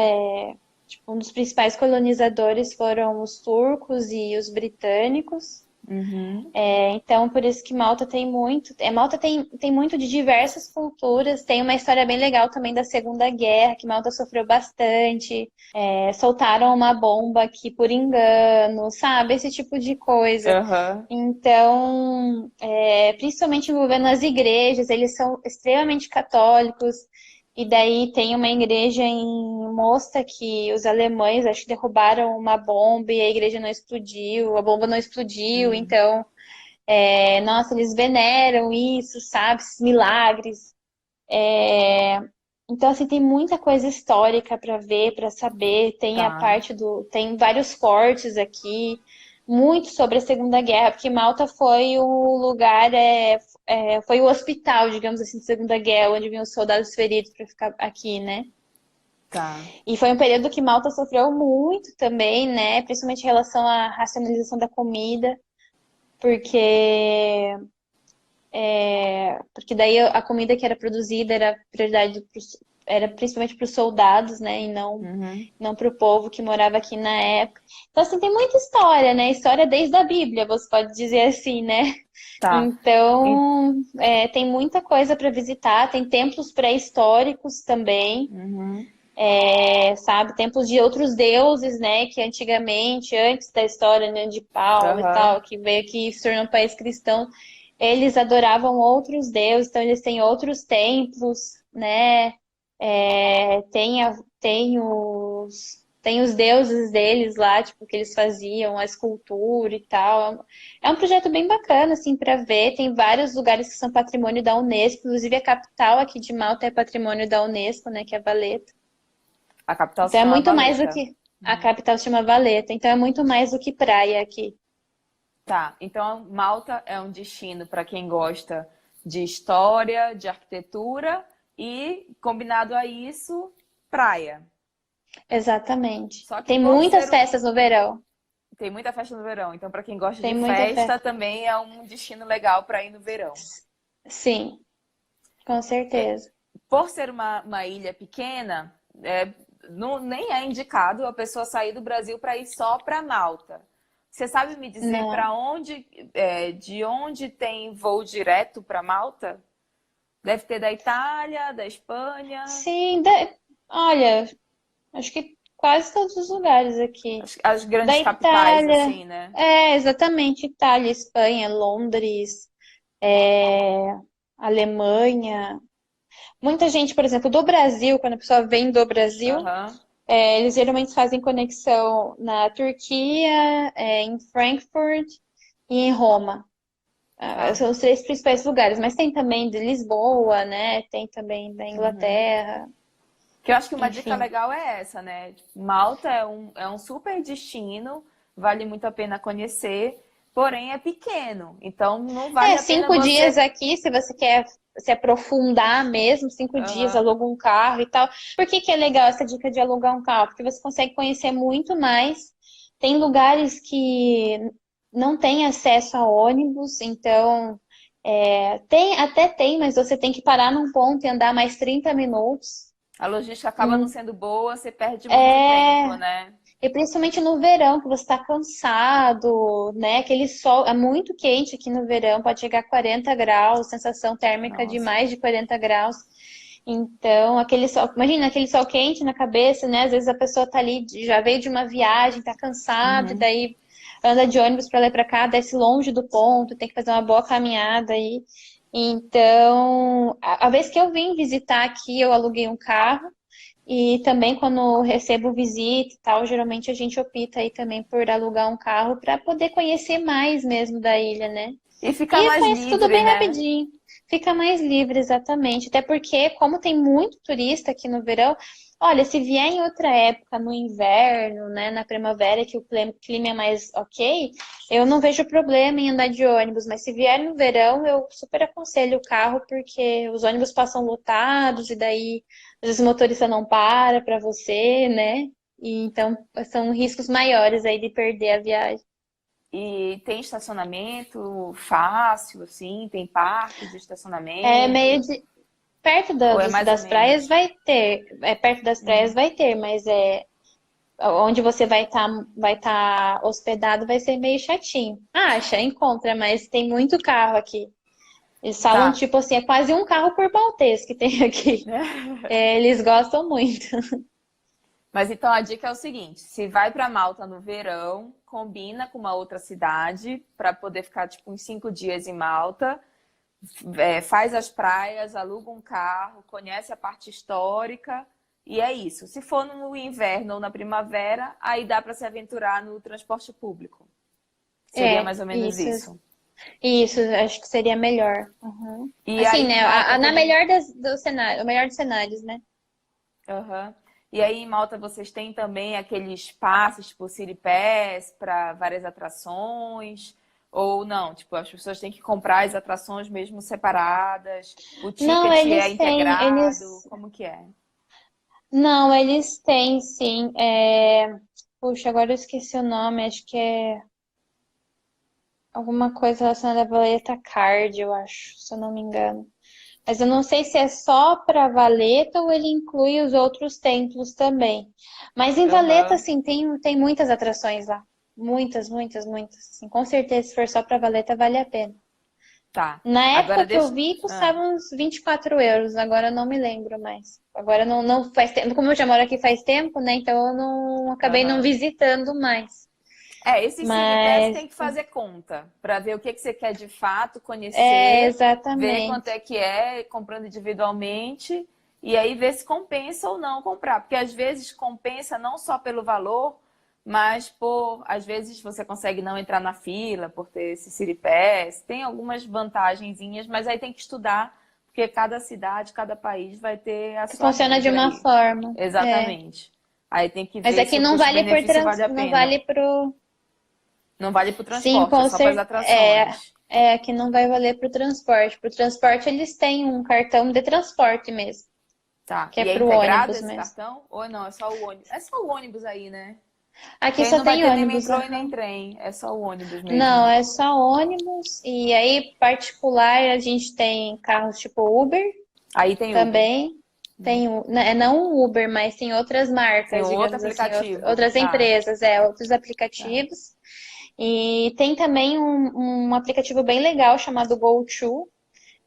Tipo, um dos principais colonizadores foram os turcos e os britânicos. Uhum. Então, por isso que Malta tem muito. Malta tem muito de diversas culturas. Tem uma história bem legal também da Segunda Guerra, que Malta sofreu bastante. Soltaram uma bomba aqui por engano, sabe? Esse tipo de coisa. Aham. Então, principalmente envolvendo as igrejas, eles são extremamente católicos. E daí tem uma igreja em Mosta que os alemães acho que derrubaram uma bomba e a igreja não explodiu, a bomba não explodiu, Hum. então, nossa, eles veneram isso, sabe? Esses milagres. Então, assim, tem muita coisa histórica para ver, para saber. Tem a Tá. parte do. Tem vários fortes aqui, muito sobre a Segunda Guerra, porque Malta foi o lugar, foi o hospital, digamos assim, da Segunda Guerra, onde vinham os soldados feridos para ficar aqui, né? Tá. E foi um período que Malta sofreu muito também, né? Principalmente em relação à racionalização da comida, porque porque daí a comida que era produzida era prioridade era principalmente para os soldados, né? E Uhum. não para o povo que morava aqui na época. Então, assim, tem muita história, né? História desde a Bíblia, você pode dizer assim, né? Tá. En- Então, tem muita coisa para visitar. Tem templos pré-históricos também, Uhum. sabe? Templos de outros deuses, né? Que antigamente, antes da história, né, de Paulo e Aham. tal, que veio aqui e se tornou um país cristão, eles adoravam outros deuses, então eles têm outros templos, né? Tem os deuses deles lá, tipo, que eles faziam, a escultura e tal. É um projeto bem bacana, assim, para ver. Tem vários lugares que são patrimônio da Unesco, inclusive a capital aqui de Malta é patrimônio da Unesco, né? Que é Valeta. A capital se Então é chama muito mais do Valeta. que. A capital se chama Valeta, então é muito mais do que praia aqui. Tá. Então, Malta é um destino para quem gosta de história, de arquitetura e, combinado a isso, praia. Exatamente. Só que Tem por muitas ser um. festas no verão. Tem muita festa no verão. Então, para quem gosta Tem de muita festa, festa. também é um destino legal para ir no verão. Sim, com certeza. Por ser uma ilha pequena, nem é indicado a pessoa sair do Brasil para ir só para Malta. Você sabe me dizer Não. de onde tem voo direto para Malta? Deve ter da Itália, da Espanha, Sim, olha, acho que quase todos os lugares aqui. as Da grandes capitais, Itália, assim, né? exatamente, Itália, Espanha, Londres, é, Alemanha. Muita gente, por exemplo, do Brasil, quando a pessoa vem do Brasil, Aham. eles geralmente fazem conexão na Turquia, em Frankfurt e em Roma. Tá. São os três principais lugares, mas tem também de Lisboa, né? Tem também da Uhum. Inglaterra, Que eu acho que uma dica enfim. legal é essa, né? Tipo, Malta é um super destino, vale muito a pena conhecer, porém é pequeno. Então não vale a pena 5 dias você. aqui, se você quer se aprofundar mesmo, 5 dias, Aham. aluga um carro e tal. Por que que é legal essa dica de alugar um carro? Porque você consegue conhecer muito mais. Tem lugares que não tem acesso a ônibus, então até tem, mas você tem que parar num ponto e andar mais 30 minutos. A logística acaba não Hum, sendo boa, você perde muito tempo, É, né? E principalmente no verão, que você está cansado, né? Aquele sol é muito quente aqui no verão, pode chegar a 40 graus, sensação térmica de Nossa. mais de 40 graus. Então, aquele sol, imagina aquele sol quente na cabeça, né? Às vezes a pessoa tá ali, já veio de uma viagem, tá cansada, e Uhum. daí anda de ônibus para lá e para cá, desce longe do ponto, tem que fazer uma boa caminhada aí. Então, a vez que eu vim visitar aqui, eu aluguei um carro. E também quando recebo visita e tal, geralmente a gente opta aí também por alugar um carro para poder conhecer mais mesmo da ilha, né? E ficar E mais conhece tudo livre, bem né? rapidinho. Fica mais livre, exatamente. Até porque, como tem muito turista aqui no verão, olha, se vier em outra época, no inverno, né, na primavera, que o clima é mais ok, eu não vejo problema em andar de ônibus. Mas se vier no verão, eu super aconselho o carro, porque os ônibus passam lotados e daí, às vezes, o motorista não para você, né? E então, são riscos maiores aí de perder a viagem. E tem estacionamento fácil, assim, tem parques de É meio estacionamento, de, perto ou é mais ou das praias menos? vai ter, perto das praias Uhum. vai ter, mas onde você vai tá hospedado vai ser meio chatinho. Acha, encontra, mas tem muito carro aqui. Eles falam, Tá. tipo assim, é quase um carro por maltês que tem aqui. É, eles gostam muito. Mas então a dica é o seguinte: se vai para Malta no verão, combina com uma outra cidade para poder ficar tipo uns 5 dias em Malta, faz as praias, aluga um carro, conhece a parte histórica e é isso. Se for no inverno ou na primavera, aí dá para se aventurar no transporte público. Seria É, mais ou menos isso. isso, acho que seria melhor. Uhum. E Assim, aí em né, Malta na também. melhor do cenário, o melhor dos cenários, né? Aham. E aí em Malta vocês têm também aqueles passes, tipo City Pass, para várias atrações? Ou não? Tipo, as pessoas têm que comprar as atrações mesmo separadas? O Não, ticket é integrado? Como que é? eles têm sim. Puxa, agora eu esqueci o nome, acho que é alguma coisa relacionada à Valeta Card, eu acho, se eu não me engano. Mas eu não sei se é só para Valeta ou ele inclui os outros templos também. Mas em Valeta, Aham. assim, tem muitas atrações lá. Muitas, muitas, muitas. Assim, com certeza, se for só para Valeta, vale a pena. Tá. Na Agora época que eu deixa. vi, Ah, custava uns 24 euros. Agora eu não me lembro mais. Agora não faz tempo. Como eu já moro aqui faz tempo, né? Então eu não acabei não aham. visitando mais. Esse City Pass Mas tem que fazer conta para ver o que que você quer de fato conhecer, ver quanto exatamente. é que é, comprando individualmente, e aí ver se compensa ou não comprar. Porque às vezes compensa não só pelo valor, mas por às vezes você consegue não entrar na fila por ter esse City Pass. Tem algumas vantagenzinhas, mas aí tem que estudar, porque cada cidade, cada país vai ter a sua Funciona de regra uma aí. forma. É. Exatamente. Aí tem que Mas ver se aqui o não vale custo-benefício vale a não pena. vale pro. Não vale para o Sim, transporte, é só para as atrações. aqui não vai valer pro transporte. Pro transporte eles têm um cartão de transporte mesmo, Tá. que é E é pro integrado ônibus esse mesmo. cartão? Ou não? É só o ônibus? É só o ônibus aí, né? Que Aqui aí só não vai tem ter nem ônibus, metrô e nem aham. trem. É só o ônibus Não, mesmo. é só ônibus. E aí, particular, a gente tem carros tipo Uber Aí tem Uber. também. Tem, não o Uber, mas tem outras Tem marcas, outro digamos assim, aplicativo. outras Tá, empresas, outros tá. aplicativos. E tem também um aplicativo bem legal chamado GoTo,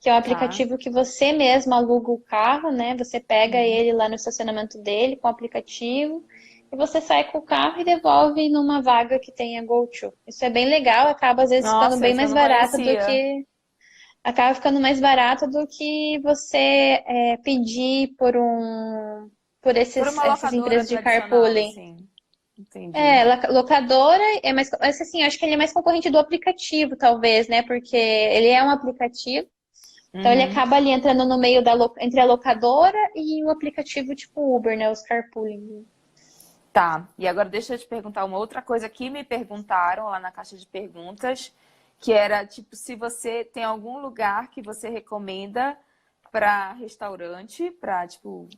que é um Tá. aplicativo que você mesmo aluga o carro, né? Você pega Uhum. ele lá no estacionamento dele com o aplicativo e você sai com o carro e devolve numa vaga que tenha GoTo. Isso é bem legal, acaba às vezes ficando Nossa, bem esse eu mais não barato conhecia. você pedir por Por uma essas locadora empresas de tradicional, carpooling. assim. Entendi. Locadora mas assim, acho que ele é mais concorrente do aplicativo, talvez, né? Porque ele é um aplicativo. Então ele Uhum. acaba ali entrando no meio entre a locadora e o aplicativo tipo Uber, né? Os carpooling. Tá, e agora deixa eu te perguntar uma outra coisa que me perguntaram lá na caixa de perguntas, que era tipo se você tem algum lugar que você recomenda para restaurante, para tipo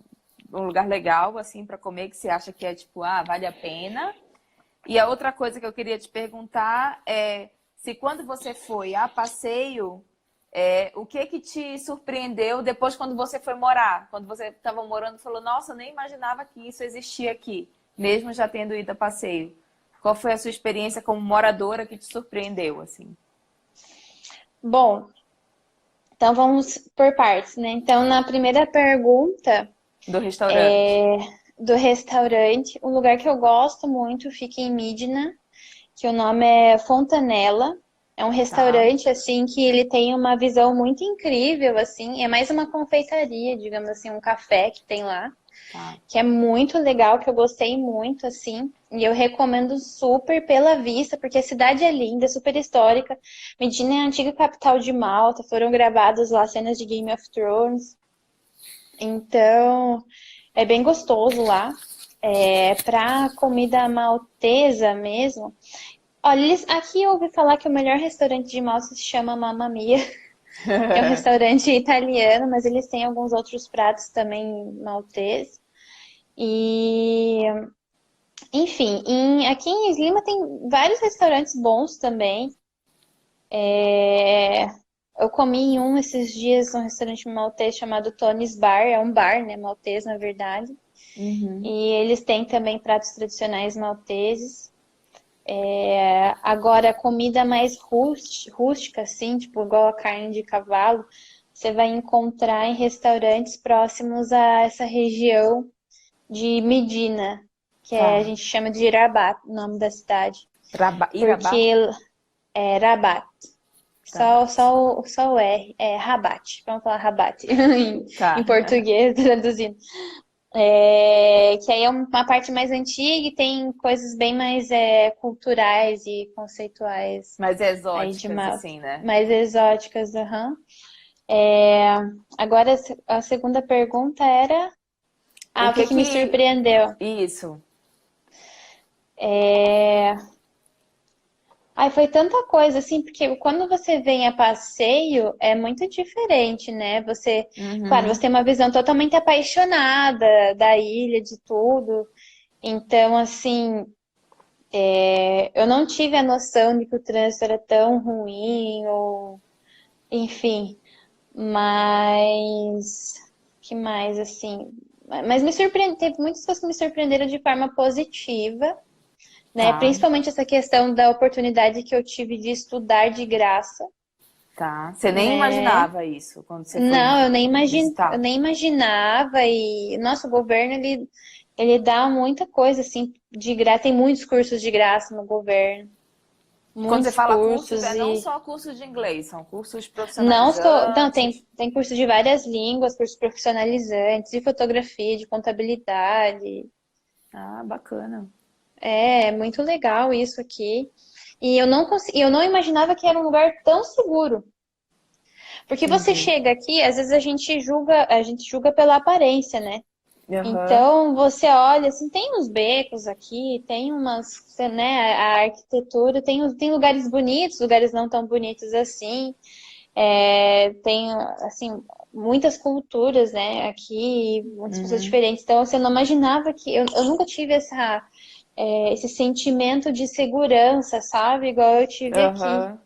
um lugar legal assim para comer que você acha que é tipo, vale a pena. E a outra coisa que eu queria te perguntar é se quando você foi a passeio, o que que te surpreendeu depois quando você foi morar? Quando você estava morando, falou, nossa, eu nem imaginava que isso existia aqui, mesmo já tendo ido a passeio. Qual foi a sua experiência como moradora que te surpreendeu, assim, Bom, então vamos por partes, né? Então, na primeira pergunta do restaurante? do restaurante, um lugar que eu gosto muito fica em Midna, que o nome é Fontanella. É um Tá, restaurante assim que ele tem uma visão muito incrível assim, é mais uma confeitaria, digamos assim, um café que tem lá, tá. que é muito legal, que eu gostei muito assim, e eu recomendo super pela vista, porque a cidade é linda, é super histórica. Medina é a antiga capital de Malta, foram gravadas lá cenas de Game of Thrones. Então, é bem gostoso lá. Para comida maltesa mesmo, olha, aqui eu ouvi falar que o melhor restaurante de Malta se chama Mamma Mia, que é um restaurante italiano, mas eles têm alguns outros pratos também malteses. E, enfim, aqui em Islima tem vários restaurantes bons também. Eu comi em um esses dias, um restaurante maltês chamado Tony's Bar, é um bar, né, maltês na verdade. Uhum. E eles têm também pratos tradicionais malteses. Agora, comida mais rústica, assim, tipo, igual a carne de cavalo, você vai encontrar em restaurantes próximos a essa região de Medina, que a Tá. gente chama de Rabat, o nome da cidade. Irabá? Porque é Rabat. Rabat. Só o R, é Rabat. Vamos falar Rabat em Tá. português, traduzindo. Que aí é uma parte mais antiga e tem coisas bem mais culturais e conceituais Mais aí de exóticas, Malta. assim, né? Mais exóticas, aham. É, agora, a segunda pergunta era... O Ah, o que que que me que... surpreendeu? Isso. É... Ai, foi tanta coisa, assim, porque quando você vem a passeio, é muito diferente, né? Claro, você Uhum. tem uma visão totalmente apaixonada da ilha, de tudo. Então, assim, eu não tive a noção de que o trânsito era tão ruim, ou enfim, mas que mais assim? Mas me surpreende, teve muitas coisas que me surpreenderam de forma positiva, né? Tá, Principalmente essa questão da oportunidade que eu tive de estudar de graça, tá. Você nem né? imaginava isso quando você foi Não, eu visitar? nem imaginava e nosso governo ele dá muita coisa assim de graça, tem muitos cursos de graça no governo. Quando você Muitos fala cursos, cursos é não e só curso de inglês, são cursos não, profissionalizantes. tem curso de várias línguas, cursos profissionalizantes, de fotografia, de contabilidade. Ah, bacana. É muito legal isso aqui. E eu não imaginava que era um lugar tão seguro. Porque você Entendi. chega aqui, às vezes a gente julga pela aparência, né? Aham. Então você olha, assim, tem uns becos aqui, tem umas, né, a arquitetura, tem lugares bonitos, lugares não tão bonitos assim. Tem, assim, muitas culturas, né, aqui, muitas pessoas Uhum. diferentes. Então, assim, eu não imaginava eu nunca tive esse sentimento de segurança, sabe? Igual eu tive aqui. Aham.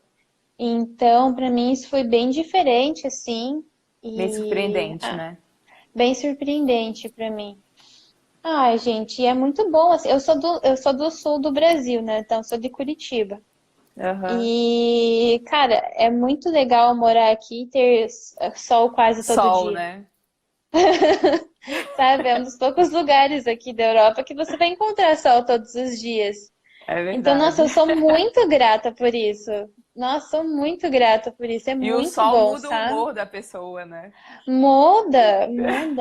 Então, para mim, isso foi bem diferente, assim, Bem e surpreendente, né? bem surpreendente para mim. Ai, gente, é muito bom, assim, eu sou do sul do Brasil, né? Então, eu sou de Curitiba. Aham. E, cara, é muito legal morar aqui e ter sol quase todo Sol, dia, né? sabe? É um dos poucos lugares aqui da Europa que você vai encontrar sol todos os dias. É Então, nossa, verdade. eu sou muito grata por isso. Nossa, sou muito grata por isso. É E o muito sol bom, muda o sabe? humor da pessoa, né? Muda.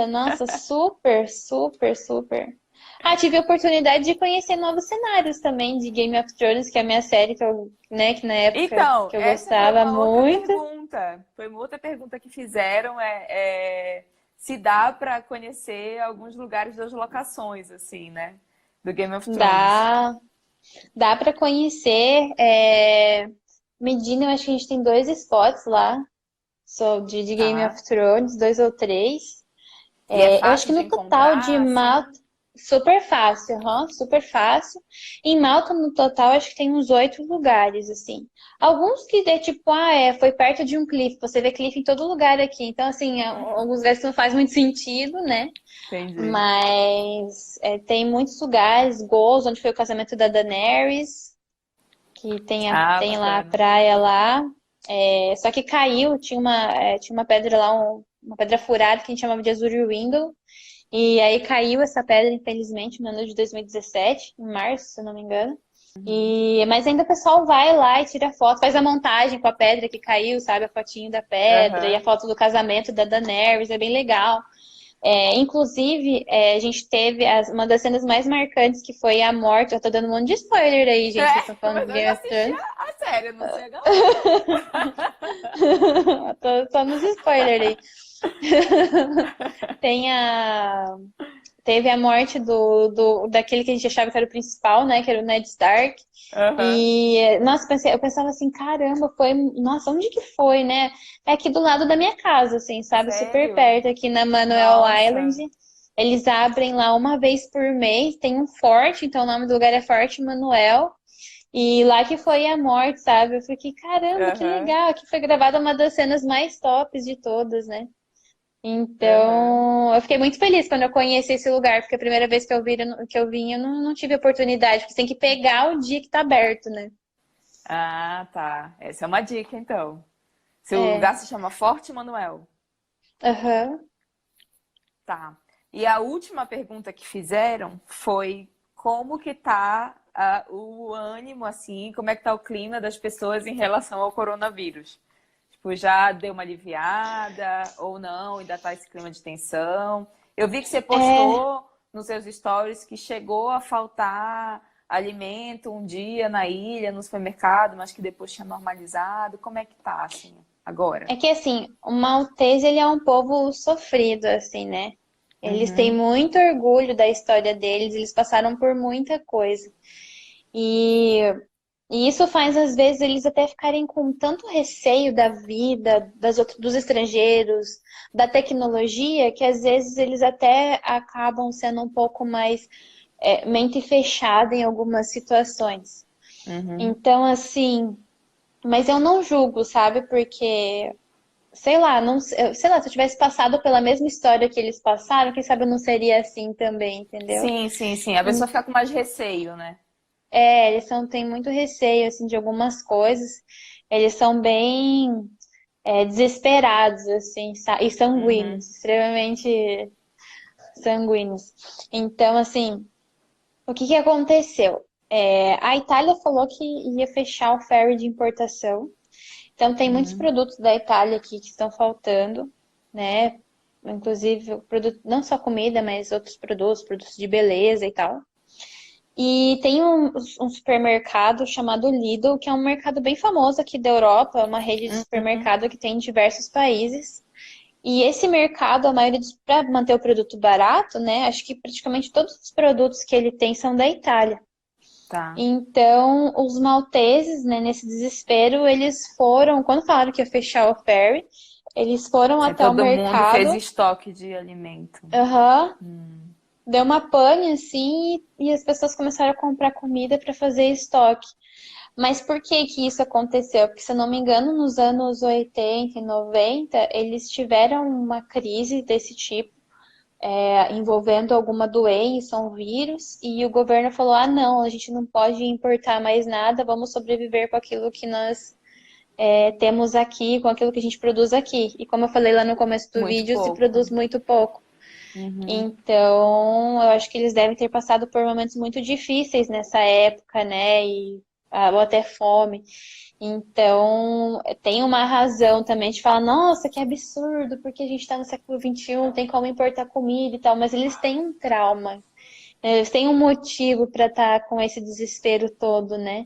Nossa, super, super, super. Ah, tive a oportunidade de conhecer novos cenários também de Game of Thrones, que é a minha série né, que na época Então, que eu essa foi gostava uma outra muito. pergunta. Foi uma outra pergunta que fizeram, se dá para conhecer alguns lugares das locações, assim, né? Do Game of Thrones. Dá, dá para conhecer. Medina, eu acho que a gente tem dois spots lá, de Game Tá. of Thrones, dois ou três. E é Eu acho fácil que de no total de encontrar, Malta, assim? super fácil, super fácil. Em Malta, no total, acho que tem uns 8 lugares, assim. Alguns que é tipo, foi perto de um cliff. Você vê cliff em todo lugar aqui. Então, assim, alguns lugares que não faz muito sentido, né? Entendi. Mas tem muitos lugares, Goals, onde foi o casamento da Daenerys, que Ah, tem lá a bacana. praia lá. Só que caiu, tinha uma pedra lá, uma pedra furada que a gente chamava de Azuri Window. E aí caiu essa pedra, infelizmente, no ano de 2017, em março, se eu não me engano. Mas ainda o pessoal vai lá e tira foto, faz a montagem com a pedra que caiu, sabe? A fotinho da pedra e a Aham. foto do casamento da Daenerys, é bem legal. Inclusive, a gente teve uma das cenas mais marcantes, que foi a morte. Eu tô dando um monte de spoiler aí, gente. Vocês estão falando Mas de eu já Game of assisti Thrones. a série, eu não sei a galera. Tô só nos spoilers aí. Tem a Teve a morte daquele que a gente achava que era o principal, né? Que era o Ned Stark. Aham. E, nossa, eu pensava assim, caramba, nossa, onde que foi, né? É aqui do lado da minha casa, assim, sabe? Super Sério? perto, aqui na Manuel Island. Nossa. Eles abrem lá uma vez por mês, tem um forte, então o nome do lugar é Forte Manuel. E lá que foi a morte, sabe? Eu fiquei, caramba, que Aham. legal. Aqui foi gravada uma das cenas mais tops de todas, né? Aham. Então, eu fiquei muito feliz quando eu conheci esse lugar, porque a primeira vez que eu vim, eu não tive oportunidade, porque você tem que pegar o dia que tá aberto, né? Ah, tá. Essa é uma dica, então. Seu É, lugar se chama Forte Manuel. aham. Tá. E a última pergunta que fizeram foi como que tá o ânimo, assim, como é que tá o clima das pessoas em relação ao coronavírus? Tipo, já deu uma aliviada ou não? Ainda tá esse clima de tensão? Eu vi que você É, postou nos seus stories que chegou a faltar alimento um dia na ilha, no supermercado, mas que depois tinha normalizado. Como é que tá, assim, agora? é que assim, o maltese ele é um povo sofrido, assim, né? Eles têm Uhum, muito orgulho da história deles, eles passaram por muita coisa. E, e isso faz, às vezes, eles até ficarem com tanto receio da vida, dos estrangeiros, da tecnologia, que às vezes eles até acabam sendo um pouco mais mente fechada em algumas situações. uhum. Então, assim, mas eu não julgo, sabe? Porque sei lá, não, sei lá, se eu tivesse passado pela mesma história que eles passaram, quem sabe eu não seria assim também, entendeu? Sim, sim, sim. A pessoa fica com mais receio, né? Eles têm muito receio, assim, de algumas coisas. Eles são bem desesperados, assim, e Uhum. sanguíneos, extremamente sanguíneos. Então, assim, o que que aconteceu? A Itália falou que ia fechar o ferry de importação. Então, tem muitos Uhum. produtos da Itália aqui que estão faltando, né? Inclusive, produto, não só comida, mas outros produtos, produtos de beleza e tal. E tem um supermercado chamado Lidl, que é um mercado bem famoso aqui da Europa, é uma rede de Uhum. supermercado que tem em diversos países. E esse mercado, a maioria para manter o produto barato, né? Acho que praticamente todos os produtos que ele tem são da Itália. Tá. Então, os malteses, né, nesse desespero, eles foram, quando falaram que ia fechar o ferry, eles foram Aí até o todo mundo fez mercado, estoque de alimento. aham, Hum. deu uma pane assim, e as pessoas começaram a comprar comida para fazer estoque. Mas por que que isso aconteceu? Porque, se eu não me engano, nos anos 80 e 90, eles tiveram uma crise desse tipo, envolvendo alguma doença, um vírus, e o governo falou: ah, não, a gente não pode importar mais nada, vamos sobreviver com aquilo que nós temos aqui, com aquilo que a gente produz aqui. E como eu falei lá no começo do Muito vídeo, se produz pouco. muito pouco. Uhum. Então, eu acho que eles devem ter passado por momentos muito difíceis nessa época, né? Ou até fome. Então, tem uma razão também de falar, nossa, que absurdo, porque a gente está no século XXI, tem como importar comida e tal, mas eles têm um trauma, né? Eles têm um motivo para estar com esse desespero todo, né?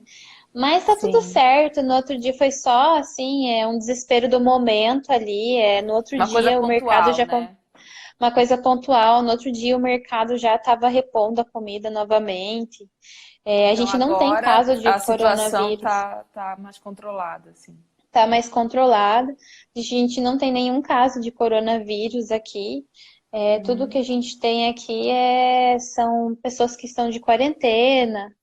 Mas tá tudo Sim. certo. No outro dia foi só assim, um desespero do momento ali. No outro Uma coisa dia o mercado pontual, já né? uma coisa pontual. No outro dia o mercado já estava repondo a comida novamente. A Então gente não tem agora caso de a situação coronavírus. tá mais controlada, assim. Tá mais controlado. A gente não tem nenhum caso de coronavírus aqui. Tudo que Uhum. a gente tem aqui são pessoas que estão de quarentena,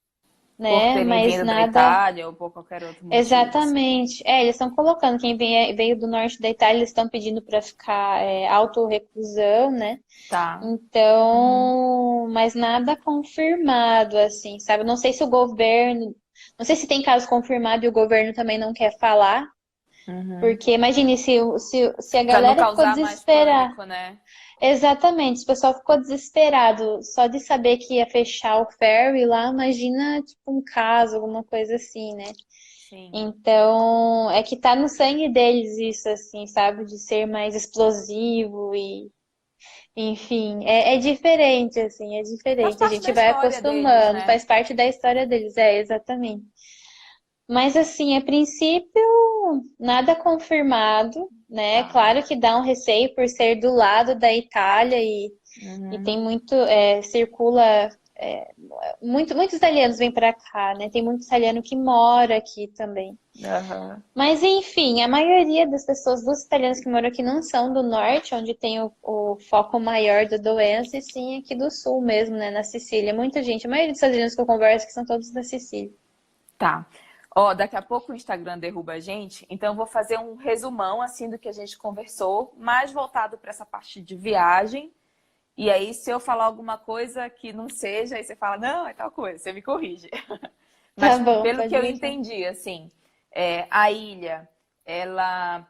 Por né? terem Mas vindo da nada. Itália ou por qualquer outro motivo, assim. Exatamente. Eles estão colocando, quem veio do norte da Itália, eles estão pedindo para ficar autorreclusão, né? Tá. Uhum. Então, mas nada confirmado, assim, sabe? Não sei se o governo, não sei se tem caso confirmado e o governo também não quer falar, Uhum. porque imagine se a Pra não galera ficou causar mais desesperada. pânico, né? Exatamente, o pessoal ficou desesperado só de saber que ia fechar o ferry lá, imagina, tipo, um caso, alguma coisa assim, né? Sim. Então, é que tá no sangue deles isso, assim, sabe? De ser mais explosivo e, enfim, é diferente, assim, é Faz diferente. A parte gente da vai história deles, acostumando, né? faz parte da história deles, exatamente. Mas, assim, a princípio, nada confirmado, né? Tá. Claro que dá um receio por ser do lado da Itália e Uhum. tem muito, circula. Muitos italianos vêm para cá, né? Tem muito italiano que mora aqui também. Aham. Mas enfim, a maioria das pessoas, dos italianos que moram aqui, não são do norte, onde tem o foco maior da doença, e sim aqui do sul mesmo, né, na Sicília. Muita gente, a maioria dos italianos que eu converso que são todos da Sicília. Tá. Ó, daqui a pouco o Instagram derruba a gente, então eu vou fazer um resumão assim do que a gente conversou, mais voltado para essa parte de viagem. E aí, se eu falar alguma coisa que não seja, aí você fala, não, é tal coisa, você me corrige. Tá Mas bom, pelo pode que eu deixar. entendi, assim, a ilha, ela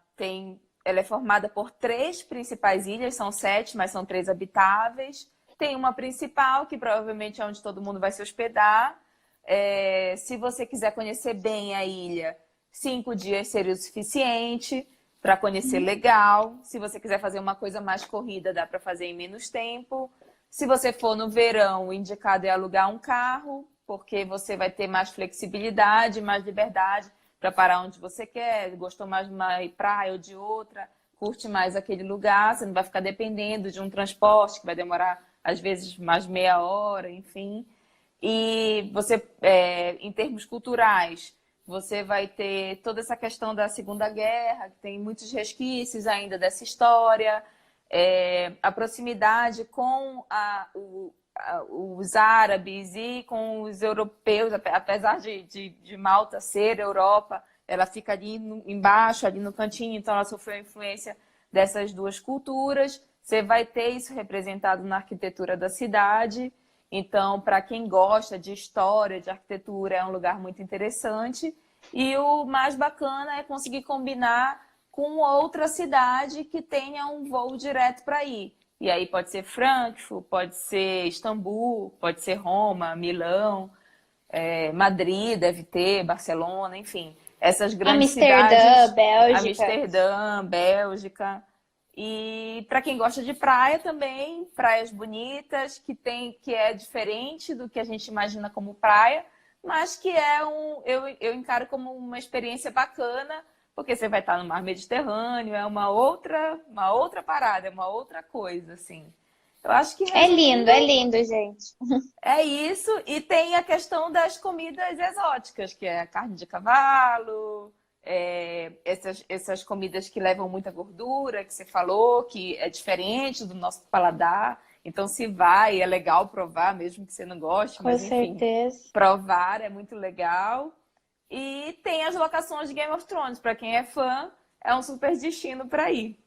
é formada por 3 principais ilhas, são 7, mas são 3 habitáveis. Tem uma principal, que provavelmente é onde todo mundo vai se hospedar. Se você quiser conhecer bem a ilha, 5 dias seria o suficiente para conhecer legal. Se você quiser fazer uma coisa mais corrida, dá para fazer em menos tempo. Se você for no verão, o indicado é alugar um carro, porque você vai ter mais flexibilidade, mais liberdade para parar onde você quer. Gostou mais de uma praia ou de outra, curte mais aquele lugar, você não vai ficar dependendo de um transporte que vai demorar, às vezes, mais meia hora, enfim. E você, em termos culturais, você vai ter toda essa questão da Segunda Guerra, que tem muitos resquícios ainda dessa história, a proximidade com os árabes e com os europeus, apesar de Malta ser Europa, ela fica ali embaixo, ali no cantinho, então ela sofreu a influência dessas duas culturas. Você vai ter isso representado na arquitetura da cidade. Então, para quem gosta de história, de arquitetura, é um lugar muito interessante. E o mais bacana é conseguir combinar com outra cidade que tenha um voo direto para ir. E aí pode ser Frankfurt, pode ser Istambul, pode ser Roma, Milão, Madrid deve ter, Barcelona, enfim. Essas grandes Amsterdã, cidades, Bélgica. Amsterdã, Bélgica. E para quem gosta de praia também, praias bonitas, que é diferente do que a gente imagina como praia, mas que eu encaro como uma experiência bacana, porque você vai estar no mar Mediterrâneo, é uma outra parada, é uma outra coisa, assim. Eu acho que, resumindo, É lindo, gente. é isso. E tem a questão das comidas exóticas, que é a carne de cavalo, essas comidas que levam muita gordura, que você falou, que é diferente do nosso paladar. Então, se vai, é legal provar, mesmo que você não goste, Com mas enfim, certeza. provar é muito legal. E tem as locações de Game of Thrones, para quem é fã, é um super destino para ir.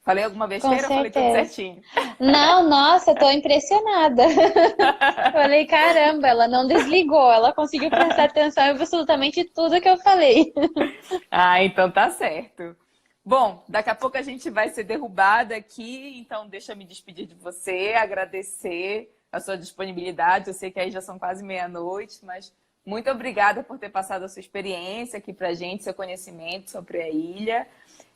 Falei alguma Com besteira ou falei tudo certeza. certinho? Não, nossa, eu tô impressionada. Falei, caramba, ela não desligou, ela conseguiu prestar atenção em absolutamente tudo que eu falei. Ah, então tá certo. Bom, daqui a pouco a gente vai ser derrubada aqui, então deixa eu me despedir de você, agradecer a sua disponibilidade. Eu sei que aí já são quase meia-noite, mas muito obrigada por ter passado a sua experiência aqui pra gente, seu conhecimento sobre a ilha.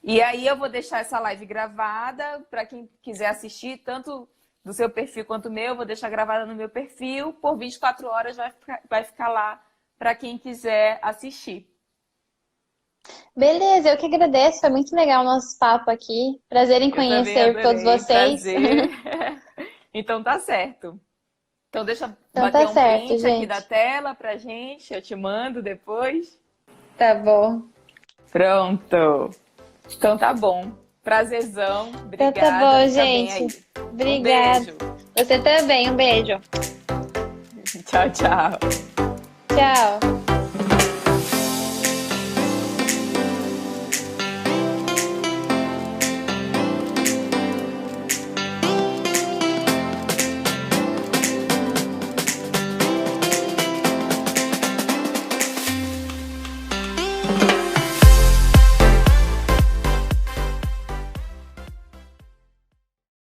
E aí eu vou deixar essa live gravada para quem quiser assistir, tanto do seu perfil quanto o meu, eu vou deixar gravada no meu perfil, por 24 horas vai ficar lá para quem quiser assistir. Beleza, eu que agradeço, foi muito legal o nosso papo aqui. Prazer em Eu também conhecer todos adorei, vocês. prazer. Então tá certo. Então deixa eu Então bater tá um certo, print aqui da gente. tela pra gente, eu te mando depois. Tá bom. Pronto. Então tá bom. Prazerzão, Então tá obrigada, bom, fica bem gente. aí. Um Obrigada. beijo. Você também, um beijo. Tchau, tchau. Tchau.